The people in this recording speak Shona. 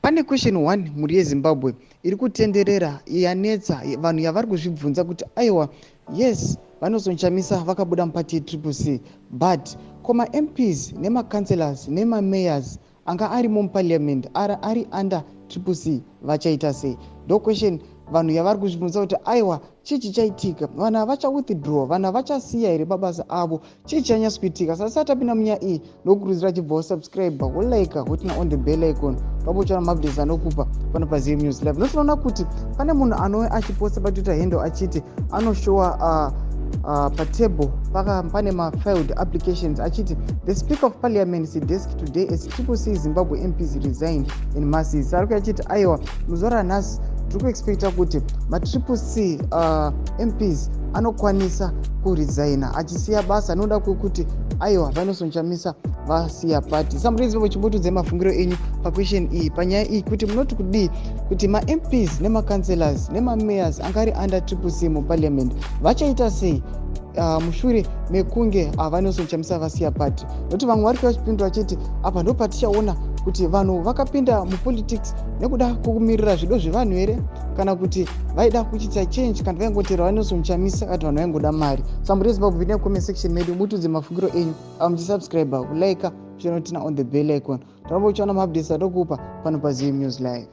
Pane question 1 muri yeZimbabwe iri kutenderera yanetsa vanhu yavari kuzvibvunza kuti aiwa yes vanozochamisa vakabuda mupati yeCCC but koma MPs nemaCouncillors nemamayors anga arimo muparliament ari under CCC vachaita sei? Ndo question vanhu yavari kuzvibvunza kuti aiwa chii chichaitika, vanhu havacha withdraw, vanhu havachasiya here mabasa avo, chii chichanyatsa kuitika? Sasa tapinda munyaya iyi ndokurudzira chibva wasubscribe wolike wotina on the bell icon pabochana mabdesi anokupa pano paZim News Live. Notinoona kuti pane munhu anouya achiposta patwitter handle achiti anoshowa patable pane ma-filed applications achiti the speaker of parliament is desk today as CCC Zimbabwe MPs resign in masses. Ari achiti aiwa muzuva ranhasi tiri kuexpecta kuti ma-CCC MPs anokwanisa kuresigna achisiya basa anoda kuti aiwa vanosochamisa vasiya pati. Samurizi muchimbotudze mafungiro enyu paquestion iyi panyaya iyi kuti munoti kudii kuti ma-MPs nema-councillors nema-mayors angari under CCC muparliament vachaita sei mushure mekunge vanosochamisa vasiya pati? Nokuti vamwe vari vachipindura vachiti apa ndo patichaona kuti vanhu vakapinda mupolitics nekuda kumirira zvido zvevanhu here kana kuti vaida kuchita change kana vaingotera vanosochamisa kuti vanhu vaingoda mari. Samurizi pabvine comment section medu mutudze mafungiro enyu muchisubscribe kulike zvinotina on the bell icon. Tinobochana mabdesi adokupa pano paZim News Live.